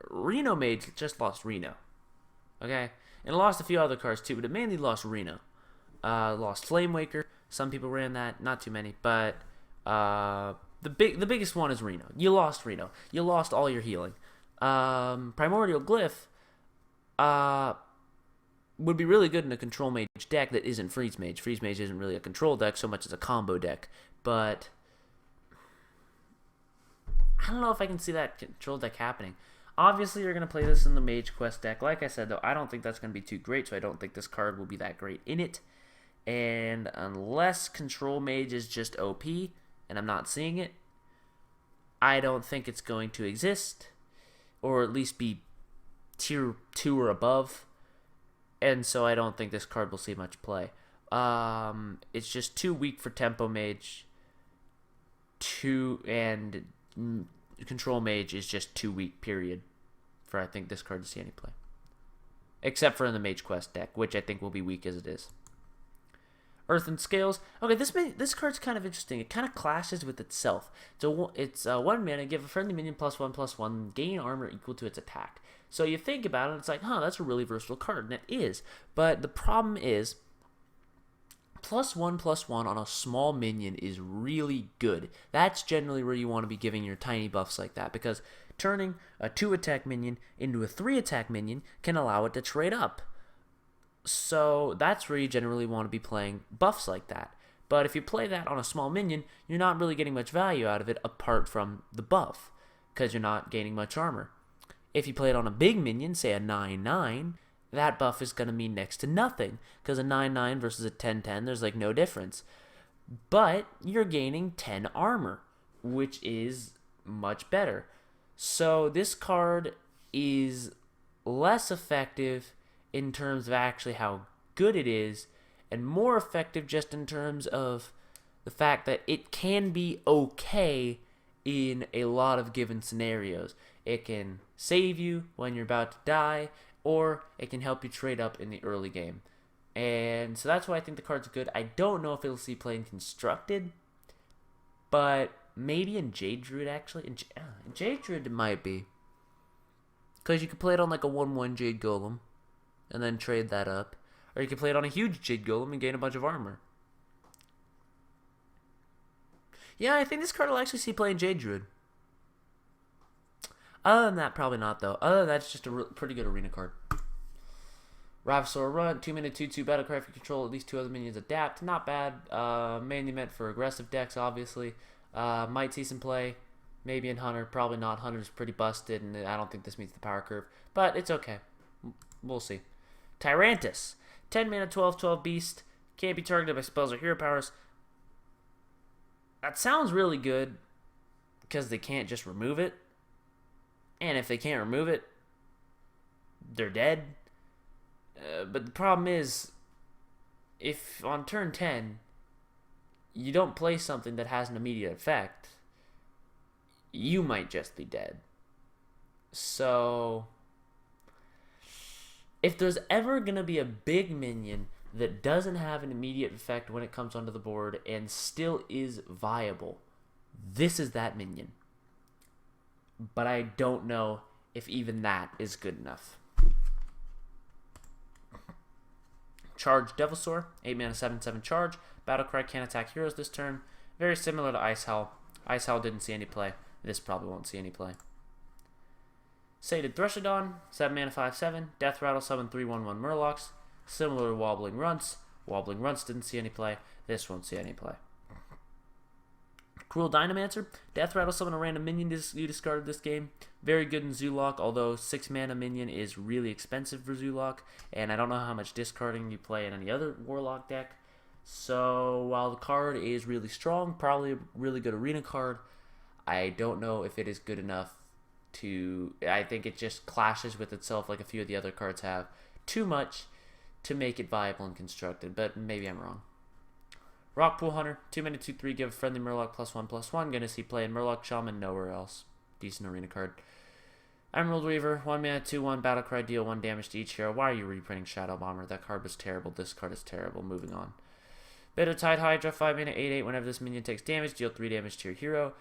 Reno Mage just lost Reno. Okay? And it lost a few other cards too, but it mainly lost Reno. Lost Flamewaker. Some people ran that, not too many, but the biggest one is Reno. You lost Reno. You lost all your healing. Primordial Glyph would be really good in a Control Mage deck that isn't Freeze Mage. Freeze Mage isn't really a control deck so much as a combo deck, but I don't know if I can see that control deck happening. Obviously, you're going to play this in the Mage Quest deck. Like I said, though, I don't think that's going to be too great, so I don't think this card will be that great in it. And unless Control Mage is just OP, and I'm not seeing it, I don't think it's going to exist, or at least be tier 2 or above. And so I don't think this card will see much play. It's just too weak for Tempo Mage. And Control Mage is just too weak, period, for I think this card to see any play. Except for in the Mage Quest deck, which I think will be weak as it is. Earthen Scales. Okay, this card's kind of interesting. It kind of clashes with itself. It's 1 mana, give a friendly minion +1/+1, gain armor equal to its attack. So you think about it, it's like, that's a really versatile card, and it is. But the problem is, +1/+1 on a small minion is really good. That's generally where you want to be giving your tiny buffs like that, because turning a 2-attack minion into a 3-attack minion can allow it to trade up. So that's where you generally want to be playing buffs like that. But if you play that on a small minion, you're not really getting much value out of it apart from the buff, because you're not gaining much armor. If you play it on a big minion, say a 9/9, that buff is going to mean next to nothing, because a 9/9 versus a 10/10, there's like no difference. But you're gaining 10 armor, which is much better. So this card is less effective in terms of actually how good it is, and more effective just in terms of the fact that it can be okay in a lot of given scenarios. It can save you when you're about to die, or it can help you trade up in the early game. And so that's why I think the card's good. I don't know if it'll see play in Constructed, but maybe in Jade Druid, actually. In Jade Druid, it might be. Because you could play it on like a 1/1 Jade Golem, and then trade that up. Or you could play it on a huge Jade Golem and gain a bunch of armor. Yeah, I think this card will actually see play in Jade Druid. Other than that, probably not, though. Other than that, it's just a pretty good arena card. Ravasaur Run, 2-mana 2/2 Battlecry. If you control at least 2 other minions, adapt. Not bad. Mainly meant for aggressive decks, obviously. Might see some play. Maybe in Hunter. Probably not. Hunter's pretty busted, and I don't think this meets the power curve. But it's okay. We'll see. Tyrantus. 10-mana 12/12 Beast. Can't be targeted by spells or hero powers. That sounds really good because they can't just remove it. And if they can't remove it, they're dead. But the problem is, if on turn 10, you don't play something that has an immediate effect, you might just be dead. So, if there's ever going to be a big minion that doesn't have an immediate effect when it comes onto the board and still is viable, this is that minion. But I don't know if even that is good enough. Charge Devilsaur, 8-mana 7/7 charge. Battlecry can't attack heroes this turn. Very similar to Ice Howl. Ice Howl didn't see any play. This probably won't see any play. Sated Thresh-a-Dawn, 7-mana 5/7. Death Rattle, summon 3/1/1 Murlocs. Similar to Wobbling Runts. Wobbling Runts didn't see any play. This won't see any play. Cruel Dynamancer, Death Rattle, summon a random minion you discarded this game. Very good in Zoolock, although 6-mana minion is really expensive for Zoolock, and I don't know how much discarding you play in any other Warlock deck. So while the card is really strong, probably a really good arena card, I don't know if it is good enough to... I think it just clashes with itself like a few of the other cards have too much to make it viable and constructed, but maybe I'm wrong. Rockpool Hunter, 2-mana 2/3, give a friendly Murloc +1/+1. Gonna see play in Murloc Shaman, nowhere else. Decent arena card. Emerald Weaver, 1-mana 2/1, Battlecry, deal 1 damage to each hero. Why are you reprinting Shadow Bomber? That card was terrible. This card is terrible. Moving on. Bitter Tide Hydra, 5-mana 8/8. Whenever this minion takes damage, deal 3 damage to your hero.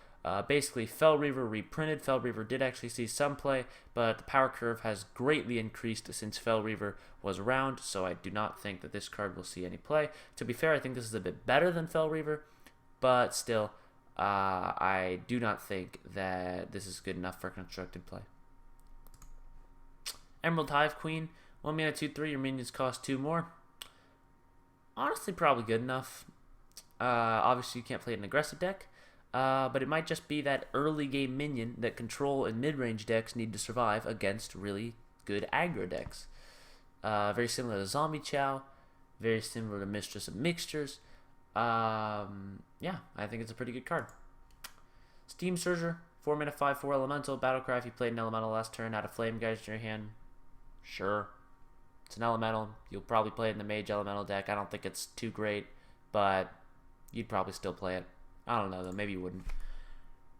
Basically, Fel Reaver reprinted. Fel Reaver did actually see some play, but the power curve has greatly increased since Fel Reaver was around, so I do not think that this card will see any play. To be fair, I think this is a bit better than Fel Reaver, but still, I do not think that this is good enough for constructed play. Emerald Hive Queen, 1-mana 2/3, your minions cost 2 more. Honestly, probably good enough. Obviously, you can't play an aggressive deck. But it might just be that early game minion that control and mid-range decks need to survive against really good aggro decks. Very similar to Zombie Chow, very similar to Mistress of Mixtures. Yeah, I think it's a pretty good card. Steam Surger, 4-mana 5/4 Elemental. Battlecry, if you played an Elemental last turn, add a Flame Geist in your hand. Sure. It's an Elemental. You'll probably play it in the Mage Elemental deck. I don't think it's too great, but you'd probably still play it. I don't know, though. Maybe you wouldn't.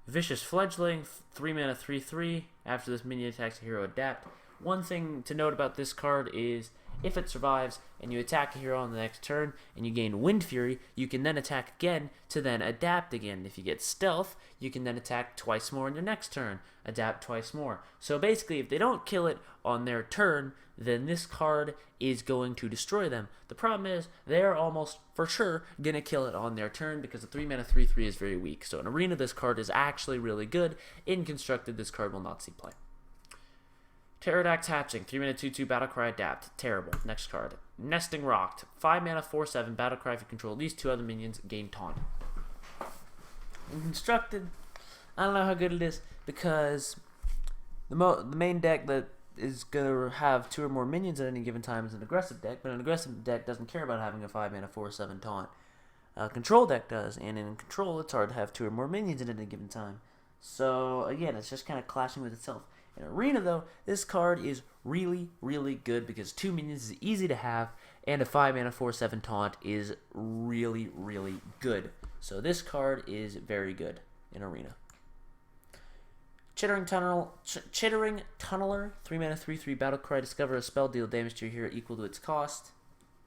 Vicious Fledgling, 3-mana 3/3. After this minion attacks a hero, adapt. One thing to note about this card is if it survives and you attack a hero on the next turn and you gain Wind Fury, you can then attack again to then adapt again. If you get Stealth, you can then attack twice more in your next turn, adapt twice more. So basically, if they don't kill it on their turn, then this card is going to destroy them. The problem is they're almost for sure going to kill it on their turn because the 3-mana 3/3 is very weak. So in Arena, this card is actually really good. In Constructed, this card will not see play. Pterodactyl Hatching, 3-mana 2/2, Battlecry, adapt. Terrible. Next card. Nesting Rocked, 5-mana 4/7, Battlecry, if you control at least 2 other minions, gain Taunt. In Constructed, I don't know how good it is because the main deck that is going to have 2 or more minions at any given time is an aggressive deck, but an aggressive deck doesn't care about having a 5-mana 4/7 Taunt. A control deck does, and in control, it's hard to have 2 or more minions at any given time. So, again, it's just kind of clashing with itself. In Arena, though, this card is really, really good because 2 minions is easy to have, and a 5-mana 4/7 Taunt is really, really good. So this card is very good in Arena. Chittering Tunneler, 3 mana, 3/3 battle cry. Discover a spell, deal damage to your hero equal to its cost.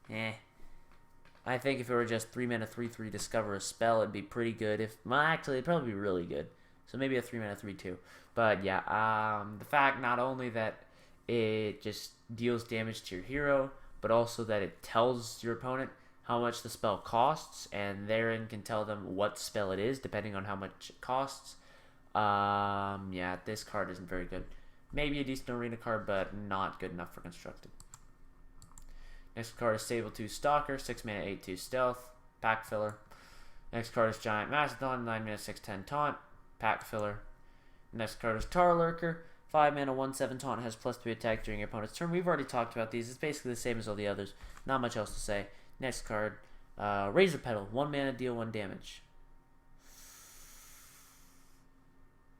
I think if it were just 3 mana, 3/3 discover a spell, it'd be pretty good. Well, actually, it'd probably be really good. So maybe a 3 mana, 3/2. But yeah, the fact not only that it just deals damage to your hero, but also that it tells your opponent how much the spell costs, and therein can tell them what spell it is, depending on how much it costs. Yeah, this card isn't very good. Maybe a decent arena card, but not good enough for constructed. Next card is Sabletooth Stalker, 6 mana, 8/2 stealth, pack filler. Next card is Giant Mastodon, 9 mana, 6/10 taunt, pack filler. Next card is Tar Lurker, 5 mana, 1/7 taunt, has +3 attack during your opponent's turn. We've already talked about these. It's basically the same as all the others. Not much else to say. Next card, Razor Petal, 1 mana, deal 1 damage.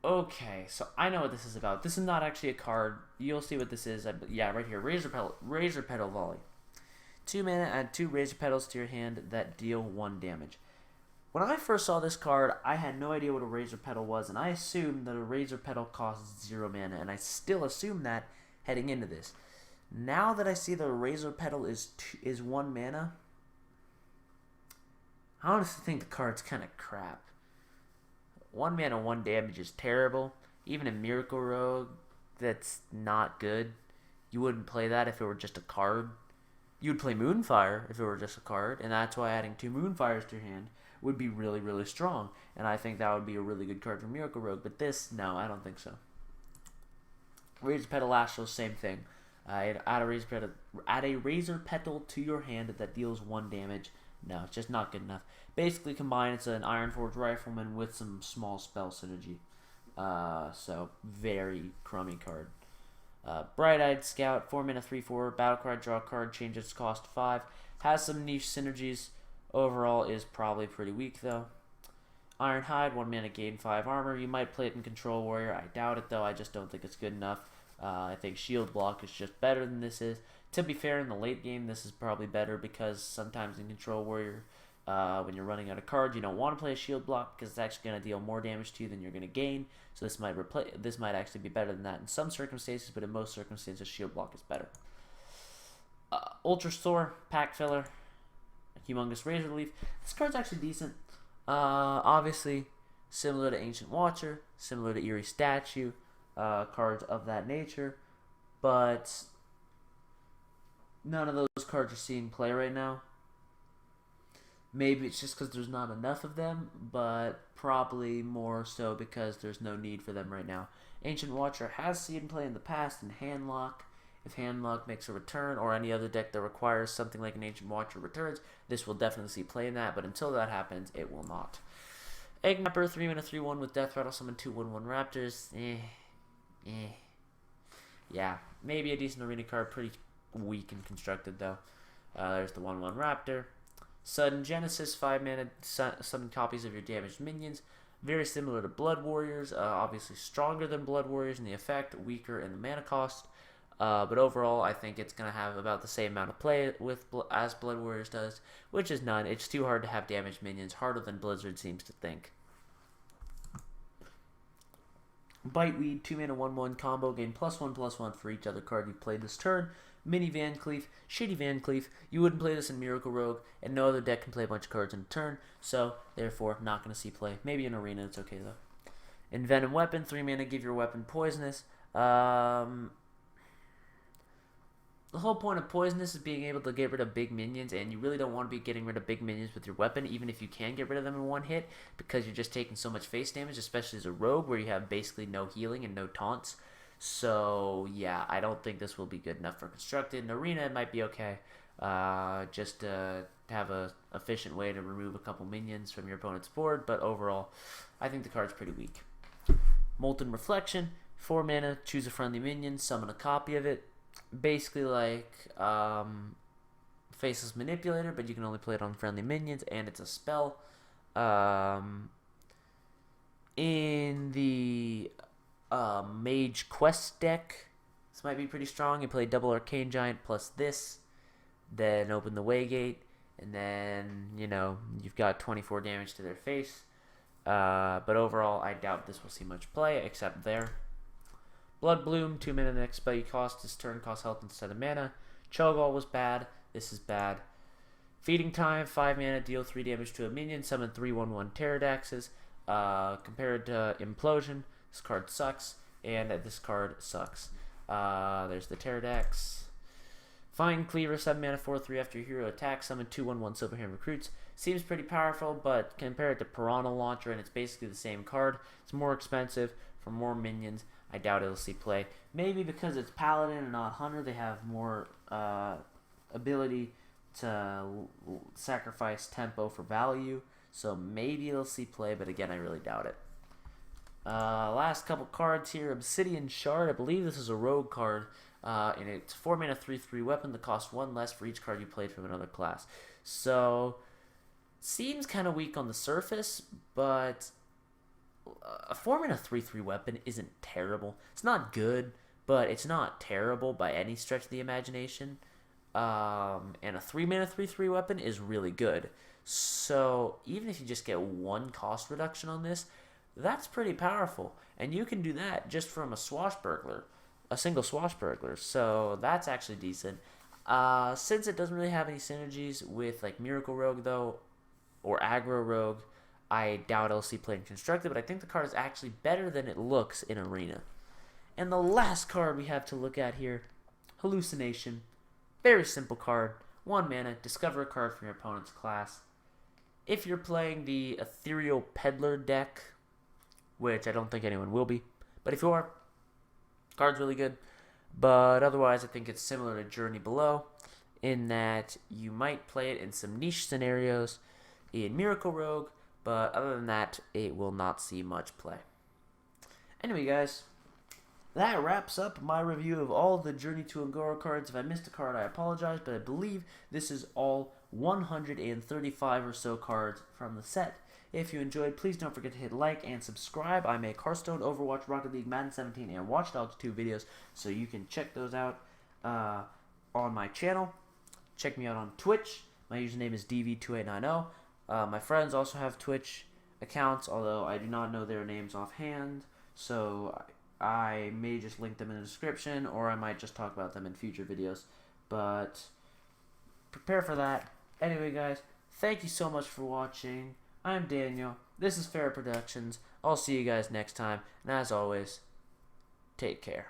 Okay, so I know what this is about. This is not actually a card. You'll see what this is. Yeah, right here. Razor Petal Volley. 2 mana, add 2 Razor Petals to your hand that deal 1 damage. When I first saw this card, I had no idea what a Razor Petal was, and I assumed that a Razor Petal costs 0 mana, and I still assume that heading into this. Now that I see the Razor Petal is 1 mana, I honestly think the card's kind of crap. 1 mana, 1 damage is terrible. Even in Miracle Rogue, that's not good. You wouldn't play that if it were just a card. You'd play Moonfire if it were just a card, and that's why adding 2 Moonfires to your hand would be really, really strong. And I think that would be a really good card for Miracle Rogue. But this, no, I don't think so. Razor Petal Astral, same thing. Add a Razor Petal to your hand that deals 1 damage. No, it's just not good enough. Basically combined, it's an Ironforge Rifleman with some small spell synergy. So, very crummy card. Bright-Eyed Scout, 4 mana, 3/4, battlecry, draw a card, change its cost to 5. Has some niche synergies. Overall is probably pretty weak, though. Ironhide, 1 mana, gain 5 armor. You might play it in Control Warrior. I doubt it, though. I just don't think it's good enough. I think Shield Block is just better than this is. To be fair, in the late game, this is probably better because sometimes in Control Warrior, when you're running out of cards, you don't want to play a Shield Block because it's actually going to deal more damage to you than you're going to gain. So this might actually be better than that in some circumstances, but in most circumstances, Shield Block is better. Ultra Store, pack filler, Humongous Razor Leaf. This card's actually decent. Obviously, similar to Ancient Watcher, similar to Eerie Statue, cards of that nature, but none of those cards are seeing play right now. Maybe it's just because there's not enough of them, but probably more so because there's no need for them right now. Ancient Watcher has seen play in the past in Handlock. If Handlock makes a return, or any other deck that requires something like an Ancient Watcher returns, this will definitely see play in that, but until that happens, it will not. Eggnapper, 3 mana, 3/1 with Death Rattle, summon 2/1/1 Raptors. Yeah, maybe a decent arena card, pretty weak and constructed though. There's the 1/1 Raptor. Sudden Genesis, 5 mana, summon copies of your damaged minions. Very similar to Blood Warriors, obviously stronger than Blood Warriors in the effect, weaker in the mana cost. But overall, I think it's going to have about the same amount of play as Blood Warriors does, which is none. It's too hard to have damaged minions, harder than Blizzard seems to think. Biteweed, 2 mana, 1/1 combo, gain +1/+1 for each other card you played this turn. Mini Van Cleef, shitty Van Cleef. You wouldn't play this in Miracle Rogue, and no other deck can play a bunch of cards in a turn, so therefore not going to see play. Maybe in Arena, it's okay though. Envenom Weapon, 3 mana, give your weapon poisonous. The whole point of Poisonous is being able to get rid of big minions, and you really don't want to be getting rid of big minions with your weapon, even if you can get rid of them in one hit, because you're just taking so much face damage, especially as a rogue, where you have basically no healing and no taunts. So, yeah, I don't think this will be good enough for Constructed. In Arena, it might be okay, just to have a efficient way to remove a couple minions from your opponent's board, but overall, I think the card's pretty weak. Molten Reflection, 4 mana, choose a friendly minion, summon a copy of it. Basically like Faceless Manipulator, but you can only play it on friendly minions, and it's a spell. In the Mage Quest deck, this might be pretty strong. You play double Arcane Giant plus this, then open the Waygate, and then, you know, you've got 24 damage to their face. But overall, I doubt this will see much play, except there. Blood Bloom, 2 mana next spell you cost. This turn costs health instead of mana. Cho'Gall was bad. This is bad. Feeding Time, 5 mana, deal 3 damage to a minion. Summon 3/1/1 Pterodaxes. Compared to Implosion, this card sucks. And this card sucks. There's the Pterodax. Fine Cleaver, 7 mana, 4/3 after your hero attacks. Summon 2/1/1 Silverhand Recruits. Seems pretty powerful, but compared to Piranha Launcher, and it's basically the same card. It's more expensive for more minions. I doubt it'll see play. Maybe because it's Paladin and not Hunter, they have more ability to sacrifice tempo for value. So maybe it'll see play, but again, I really doubt it. Last couple cards here. Obsidian Shard. I believe this is a rogue card. And it's 4 mana, 3/3 weapon that costs 1 less for each card you played from another class. So, seems kind of weak on the surface, but a 4 mana, 3/3 weapon isn't terrible. It's not good, but it's not terrible by any stretch of the imagination. And a 3 mana, 3/3 weapon is really good. So, even if you just get 1 cost reduction on this, that's pretty powerful. And you can do that just from a Swashbuckler. A single Swashbuckler, so that's actually decent. Since it doesn't really have any synergies with like Miracle Rogue though, or Aggro Rogue, I doubt it'll see play in Constructed, but I think the card is actually better than it looks in Arena. And the last card we have to look at here, Hallucination. Very simple card. 1 mana, discover a card from your opponent's class. If you're playing the Ethereal Peddler deck, which I don't think anyone will be, but if you are, card's really good, but otherwise I think it's similar to Journey Below in that you might play it in some niche scenarios in Miracle Rogue, but other than that, it will not see much play. Anyway, guys, that wraps up my review of all the Journey to Agora cards. If I missed a card, I apologize, but I believe this is all 135 or so cards from the set. If you enjoyed, please don't forget to hit like and subscribe. I make Hearthstone, Overwatch, Rocket League, Madden 17, and Watch Dogs 2 videos, so you can check those out on my channel. Check me out on Twitch. My username is DV2890. My friends also have Twitch accounts, although I do not know their names offhand, so I may just link them in the description, or I might just talk about them in future videos, but prepare for that. Anyway, guys, thank you so much for watching. I'm Daniel. This is Fair Productions. I'll see you guys next time. And as always, take care.